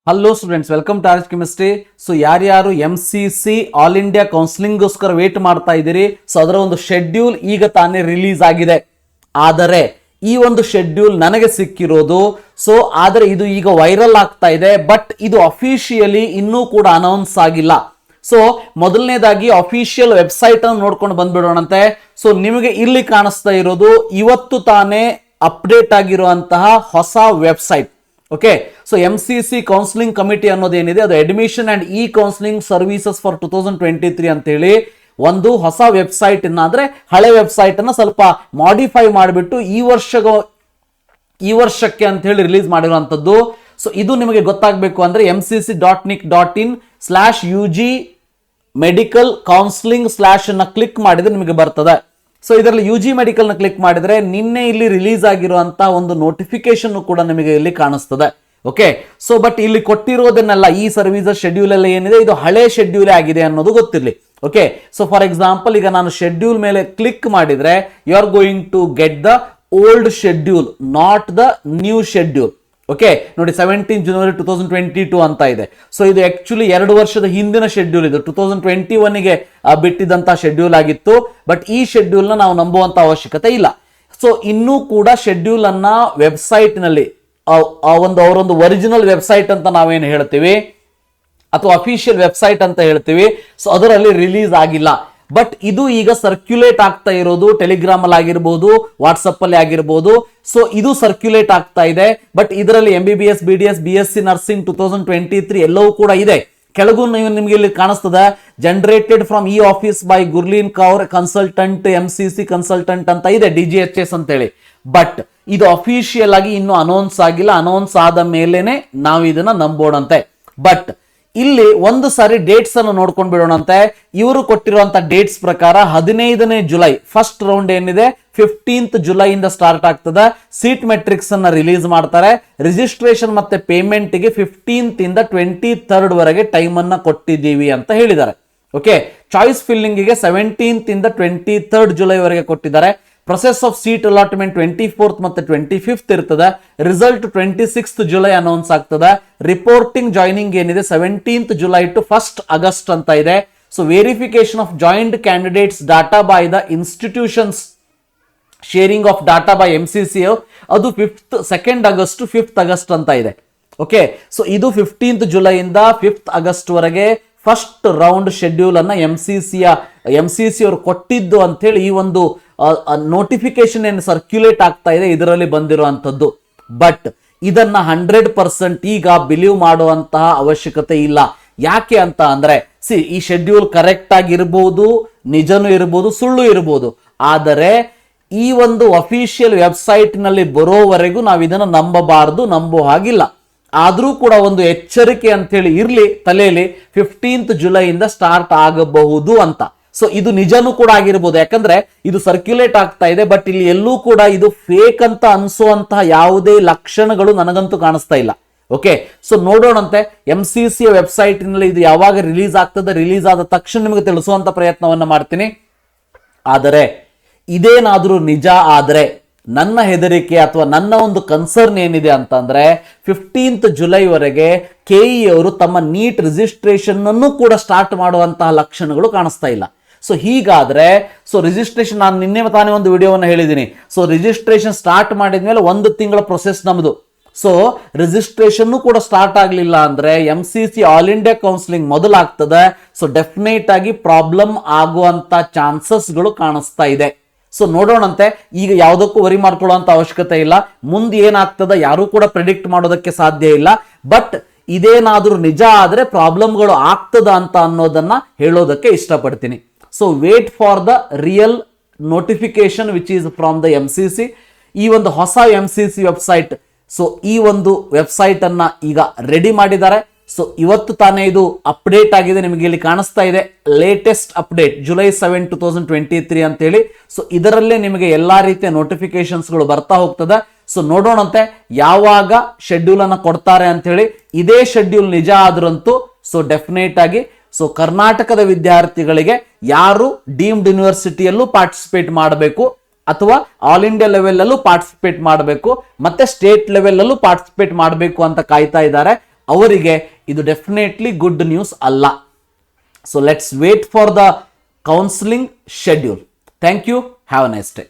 Hello students, welcome to RHchemistry. So ಯಾರ್ಯಾರು MCC all India ಕೌನ್ಸಿಲಿಂಗ್ಗೋಸ್ಕರ wait ಮಾಡ್ತಾ ಇದ್ದೀರಿ, ಸೊ ಅದರ ಒಂದು ಶೆಡ್ಯೂಲ್ ಈಗ ತಾನೇ ರಿಲೀಸ್ ಆಗಿದೆ. ಆದರೆ ಈ ಒಂದು ಶೆಡ್ಯೂಲ್ ನನಗೆ ಸಿಕ್ಕಿರೋದು, ಸೊ ಆದರೆ ಇದು ಈಗ ವೈರಲ್ ಆಗ್ತಾ ಇದೆ, ಬಟ್ ಇದು ಅಫಿಷಿಯಲಿ ಇನ್ನೂ ಕೂಡ ಅನೌನ್ಸ್ ಆಗಿಲ್ಲ. ಸೊ ಮೊದಲನೇದಾಗಿ ಅಫಿಷಿಯಲ್ ವೆಬ್ಸೈಟ್ ಅನ್ನು ನೋಡ್ಕೊಂಡು ಬಂದ್ಬಿಡೋಣಂತೆ. ಸೊ ನಿಮಗೆ ಇಲ್ಲಿ ಕಾಣಿಸ್ತಾ ಇರೋದು ಇವತ್ತು ತಾನೇ ಅಪ್ಡೇಟ್ ಆಗಿರುವಂತಹ ಹೊಸ website. Okay, so MCC counselling committee ಅನ್ನೋದೇನಿದೆ ಅದು admission and e counselling services for 2023 ಅಂತ ಹೇಳಿ ಒಂದು ಹೊಸ ವೆಬ್ಸೈಟ್ ಅಂದ್ರೆ ಹಳೆ ವೆಬ್ಸೈಟ್ ಅನ್ನ ಸ್ವಲ್ಪ ಮಾಡಿಫೈ ಮಾಡಿಬಿಟ್ಟು ಈ ವರ್ಷಕ್ಕೆ ಅಂತ ಹೇಳಿ ರಿಲೀಸ್ ಮಾಡಿರುವಂತದ್ದು. ಸೊ ಇದು ನಿಮಗೆ ಗೊತ್ತಾಗಬೇಕು ಅಂದ್ರೆ mcc.nic.in/UG ಮೆಡಿಕಲ್ ಕೌನ್ಸಿಲಿಂಗ್ ಸ್ಲಾಶ್ ಅನ್ನ ಕ್ಲಿಕ್ ಮಾಡಿದ್ರೆ ನಿಮಗೆ ಬರ್ತದೆ. ಸೊ ಇದರಲ್ಲಿ UG ಮೆಡಿಕಲ್ ನ ಕ್ಲಿಕ್ ಮಾಡಿದ್ರೆ ನಿನ್ನೆ ಇಲ್ಲಿ ರಿಲೀಸ್ ಆಗಿರುವಂತಹ ಒಂದು ನೋಟಿಫಿಕೇಶನ್ ಕೂಡ ನಿಮಗೆ ಇಲ್ಲಿ ಕಾಣಿಸ್ತದೆ. ಓಕೆ, ಸೊ ಬಟ್ ಇಲ್ಲಿ ಕೊಟ್ಟಿರೋದನ್ನೆಲ್ಲ ಈ ಸರ್ವಿಸ್ ಶೆಡ್ಯೂಲ್ ಎಲ್ಲ ಏನಿದೆ ಇದು ಹಳೆ ಶೆಡ್ಯೂಲ್ ಆಗಿದೆ ಅನ್ನೋದು ಗೊತ್ತಿರಲಿ. ಓಕೆ, ಸೊ ಫಾರ್ ಎಕ್ಸಾಂಪಲ್ ಈಗ ನಾನು ಶೆಡ್ಯೂಲ್ ಮೇಲೆ ಕ್ಲಿಕ್ ಮಾಡಿದ್ರೆ you are going to get the old schedule, not the new schedule. Okay ನೋಡಿ, 17 ಜನವರಿ 2022 ಅಂತ ಇದೆ. ಸೊ ಇದು ಆಕ್ಚುಲಿ 2 ವರ್ಷದ ಹಿಂದಿನ ಶೆಡ್ಯೂಲ್, ಇದು 2021ಗೆ ಬಿಟ್ಟಿದ್ದಂತಹ ಶೆಡ್ಯೂಲ್ ಆಗಿತ್ತು. ಬಟ್ ಈ ಶೆಡ್ಯೂಲ್ ನ ನಾವು ನಂಬುವಂತ ಅವಶ್ಯಕತೆ ಇಲ್ಲ. ಸೊ ಇನ್ನೂ ಕೂಡ ಶೆಡ್ಯೂಲ್ ಅನ್ನ ವೆಬ್ಸೈಟ್ ನಲ್ಲಿ ಅವರೊಂದು ಒರಿಜಿನಲ್ ವೆಬ್ಸೈಟ್ ಅಂತ ನಾವೇನು ಹೇಳ್ತೀವಿ ಅಥವಾ ಅಫಿಷಿಯಲ್ ವೆಬ್ಸೈಟ್ ಅಂತ ಹೇಳ್ತೀವಿ, ಸೊ ಅದರಲ್ಲಿ ರಿಲೀಸ್ ಆಗಿಲ್ಲ. ಬಟ್ ಇದು ಈಗ ಸರ್ಕ್ಯುಲೇಟ್ ಆಗ್ತಾ ಇರೋದು ಟೆಲಿಗ್ರಾಮ್ ಅಲ್ಲಿ ಆಗಿರ್ಬೋದು, ವಾಟ್ಸಪ್ ಅಲ್ಲಿ ಆಗಿರ್ಬೋದು. ಸೊ ಇದು ಸರ್ಕ್ಯುಲೇಟ್ ಆಗ್ತಾ ಇದೆ. ಬಟ್ ಇದರಲ್ಲಿ MBBS BDS BSc ನರ್ಸಿಂಗ್ 2023 ಎಲ್ಲವೂ ಕೂಡ ಇದೆ. ಕೆಳಗೂ ನಿಮ್ಗೆ ಇಲ್ಲಿ ಕಾಣಿಸ್ತದೆ generated from E office by Gurleen Kaur consultant MCC consultant ಅಂತ ಇದೆ, DGHS ಅಂತ ಹೇಳಿ. ಬಟ್ ಇದು ಅಫಿಷಿಯಲ್ ಆಗಿ ಇನ್ನು ಅನೌನ್ಸ್ ಆಗಿಲ್ಲ. ಅನೌನ್ಸ್ ಆದ ಮೇಲೆನೆ ನಾವು ಇದನ್ನ ನಂಬೋಣಂತೆ. ಬಟ್ ಇಲ್ಲಿ ಒಂದು ಸಾರಿ ಡೇಟ್ಸ್ ಅನ್ನು ನೋಡ್ಕೊಂಡು ಬಿಡೋಣಂತೆ. ಇವರು ಕೊಟ್ಟಿರುವಂತ ಡೇಟ್ಸ್ ಪ್ರಕಾರ 15ನೇ ಜುಲೈ ಫಸ್ಟ್ ರೌಂಡ್ ಏನಿದೆ 15th ಜುಲೈ ಇಂದ ಸ್ಟಾರ್ಟ್ ಆಗ್ತದೆ. ಸೀಟ್ ಮೆಟ್ರಿಕ್ಸ್ ಅನ್ನ ರಿಲೀಸ್ ಮಾಡ್ತಾರೆ. ರಿಜಿಸ್ಟ್ರೇಷನ್ ಮತ್ತೆ ಪೇಮೆಂಟ್ ಗೆ 15th ಇಂದ 23rd ವರೆಗೆ ಟೈಮ್ ಅನ್ನ ಕೊಟ್ಟಿದ್ದೀವಿ ಅಂತ ಹೇಳಿದ್ದಾರೆ. ಓಕೆ, ಚಾಯ್ಸ್ ಫಿಲ್ಲಿಂಗ್ ಗೆ 17th ಇಂದ 23rd ಜುಲೈ ವರೆಗೆ ಕೊಟ್ಟಿದ್ದಾರೆ. Process of seat allotment 24th ಮತ್ತೆ 25th ಇರ್ತದೆ. ರಿಸಲ್ಟ್ 26th ಜುಲೈ ಅನೌನ್ಸ್ ಆಗ್ತದೆ. ರಿಪೋರ್ಟಿಂಗ್ ಜಾಯ್ನಿಂಗ್ ಏನಿದೆ 17th July to 1st August ಅಂತ ಇದೆ. So verification of joint candidates data by the institutions sharing of data by MCC ಅದು 2nd August 5th August ಅಂತ ಇದೆ. Okay, so ಇದು 15th July ಇಂದ 5th August ವರೆಗೆ first round schedule ಅನ್ನ MCC ಅವರು ಕೊಟ್ಟಿದ್ದು ಅಂತ ಹೇಳಿ ಈ ಒಂದು ನೋಟಿಫಿಕೇಶನ್ ಏನು ಸರ್ಕ್ಯುಲೇಟ್ ಆಗ್ತಾ ಇದೆ ಇದರಲ್ಲಿ ಬಂದಿರುವಂತದ್ದು. ಬಟ್ ಇದನ್ನ 100% ಈಗ ಬಿಲೀವ್ ಮಾಡುವಂತಹ ಅವಶ್ಯಕತೆ ಇಲ್ಲ. ಯಾಕೆ ಅಂತ ಅಂದ್ರೆ ಈ ಶೆಡ್ಯೂಲ್ ಕರೆಕ್ಟ್ ಆಗಿರ್ಬೋದು, ನಿಜನೂ ಇರ್ಬೋದು, ಸುಳ್ಳು ಇರ್ಬೋದು. ಆದರೆ ಈ ಒಂದು ಅಫಿಷಿಯಲ್ ವೆಬ್ಸೈಟ್ ನಲ್ಲಿ ಬರೋವರೆಗೂ ನಾವು ಇದನ್ನ ನಂಬಬಾರದು, ನಂಬೋ ಹಾಗಿಲ್ಲ. ಆದ್ರೂ ಕೂಡ ಒಂದು ಎಚ್ಚರಿಕೆ ಅಂತ ಹೇಳಿ ಇರ್ಲಿ ತಲೆಯಲ್ಲಿ, 15th ಜುಲೈ ಇಂದ ಸ್ಟಾರ್ಟ್ ಆಗಬಹುದು ಅಂತ. ಸೊ ಇದು ನಿಜನೂ ಕೂಡ ಆಗಿರ್ಬೋದು, ಯಾಕಂದ್ರೆ ಇದು ಸರ್ಕ್ಯುಲೇಟ್ ಆಗ್ತಾ ಇದೆ. ಬಟ್ ಇಲ್ಲಿ ಎಲ್ಲೂ ಕೂಡ ಇದು ಫೇಕ್ ಅಂತ ಅನ್ಸುವಂತಹ ಯಾವುದೇ ಲಕ್ಷಣಗಳು ನನಗಂತೂ ಕಾಣಿಸ್ತಾ ಇಲ್ಲ. ಓಕೆ, ಸೊ ನೋಡೋಣಂತೆ MCC ವೆಬ್ಸೈಟ್ ನಲ್ಲಿ ಇದು ಯಾವಾಗ ರಿಲೀಸ್ ಆಗ್ತದೆ, ರಿಲೀಸ್ ಆದ ತಕ್ಷಣ ನಿಮಗೆ ತಿಳಿಸುವಂತ ಪ್ರಯತ್ನವನ್ನ ಮಾಡ್ತೀನಿ. ಆದರೆ ಇದೇನಾದ್ರೂ ನಿಜ ಆದ್ರೆ ನನ್ನ ಹೆದರಿಕೆ ಅಥವಾ ನನ್ನ ಒಂದು ಕನ್ಸರ್ನ್ ಏನಿದೆ ಅಂತಂದ್ರೆ 15th ಜುಲೈ ವರೆಗೆ KE ಅವರು ತಮ್ಮ ನೀಟ್ ರಿಜಿಸ್ಟ್ರೇಷನ್ ಅನ್ನು ಕೂಡ ಸ್ಟಾರ್ಟ್ ಮಾಡುವಂತಹ ಲಕ್ಷಣಗಳು ಕಾಣಿಸ್ತಾ ಇಲ್ಲ. ಸೊ ಹೀಗಾದ್ರೆ ರಿಜಿಸ್ಟ್ರೇಷನ್ ನಾನು ನಿನ್ನೆ ತಾನೇ ಒಂದು ವಿಡಿಯೋವನ್ನು ಹೇಳಿದ್ದೀನಿ. ಸೊ ರಿಜಿಸ್ಟ್ರೇಷನ್ ಸ್ಟಾರ್ಟ್ ಮಾಡಿದ್ಮೇಲೆ 1 ತಿಂಗಳ ಪ್ರೊಸೆಸ್ ನಮ್ದು. ಸೊ ರಿಜಿಸ್ಟ್ರೇಷನ್ ಕೂಡ ಸ್ಟಾರ್ಟ್ ಆಗ್ಲಿಲ್ಲ ಅಂದ್ರೆ MCC ಆಲ್ ಇಂಡಿಯಾ ಕೌನ್ಸಿಲಿಂಗ್ ಮೊದಲಾಗ್ತದೆ. ಸೊ ಡೆಫಿನೆಟ್ ಆಗಿ ಪ್ರಾಬ್ಲಮ್ ಆಗುವಂತ ಚಾನ್ಸಸ್ಗಳು ಕಾಣಿಸ್ತಾ ಇದೆ. ಸೊ ನೋಡೋಣಂತೆ, ಈಗ ಯಾವುದಕ್ಕೂ ವರಿ ಮಾಡ್ಕೊಳ್ಳುವಂತ ಅವಶ್ಯಕತೆ ಇಲ್ಲ. ಮುಂದೆ ಏನಾಗ್ತದ ಯಾರು ಕೂಡ ಪ್ರೆಡಿಕ್ಟ್ ಮಾಡೋದಕ್ಕೆ ಸಾಧ್ಯ ಇಲ್ಲ. ಬಟ್ ಇದೇನಾದ್ರೂ ನಿಜ ಆದ್ರೆ ಪ್ರಾಬ್ಲಮ್ಗಳು ಆಗ್ತದ ಅಂತ ಅನ್ನೋದನ್ನ ಹೇಳೋದಕ್ಕೆ ಇಷ್ಟಪಡ್ತೀನಿ. So wait for the real notification which is from the MCC. ಈ ಒಂದು ಹೊಸ MCC ವೆಬ್ಸೈಟ್, ಸೊ ಈ ಒಂದು ವೆಬ್ಸೈಟ್ ಅನ್ನ ಈಗ ರೆಡಿ ಮಾಡಿದ್ದಾರೆ. ಸೊ ಇವತ್ತು ತಾನೇ ಇದು ಅಪ್ಡೇಟ್ ಆಗಿದೆ, ನಿಮಗೆ ಇಲ್ಲಿ ಕಾಣಿಸ್ತಾ ಇದೆ ಲೇಟೆಸ್ಟ್ ಅಪ್ಡೇಟ್ July 7, 2023 ಅಂತ ಹೇಳಿ. ಸೊ ಇದರಲ್ಲೇ ನಿಮಗೆ ಎಲ್ಲಾ ರೀತಿಯ ನೋಟಿಫಿಕೇಶನ್ಸ್ಗಳು ಬರ್ತಾ ಹೋಗ್ತದೆ. ಸೊ ನೋಡೋಣಂತೆ ಯಾವಾಗ ಶೆಡ್ಯೂಲ್ ಅನ್ನ ಕೊಡ್ತಾರೆ ಅಂತ ಹೇಳಿ. ಇದೇ ಶೆಡ್ಯೂಲ್ ನಿಜ ಆದ್ರಂತೂ ಸೊ ಡೆಫಿನೆಟ್ ಆಗಿ ಕರ್ನಾಟಕದ ವಿದ್ಯಾರ್ಥಿಗಳಿಗೆ ಯಾರು ಡೀಮ್ಡ್ ಯೂನಿವರ್ಸಿಟಿಯಲ್ಲೂ ಪಾರ್ಟಿಸಿಪೇಟ್ ಮಾಡಬೇಕು ಅಥವಾ ಆಲ್ ಇಂಡಿಯಾ ಲೆವೆಲ್ ಅಲ್ಲೂ ಪಾರ್ಟಿಸಿಪೇಟ್ ಮಾಡಬೇಕು ಮತ್ತೆ ಸ್ಟೇಟ್ ಲೆವೆಲ್ ಅಲ್ಲೂ ಪಾರ್ಟಿಸಿಪೇಟ್ ಮಾಡಬೇಕು ಅಂತ ಕಾಯ್ತಾ ಇದ್ದಾರೆ. ಅವರಿಗೆ ಇದು ಡೆಫಿನೆಟ್ಲಿ ಗುಡ್ ನ್ಯೂಸ್ ಅಲ್ಲ. So let's wait for the counselling schedule. Thank you. Have a nice day.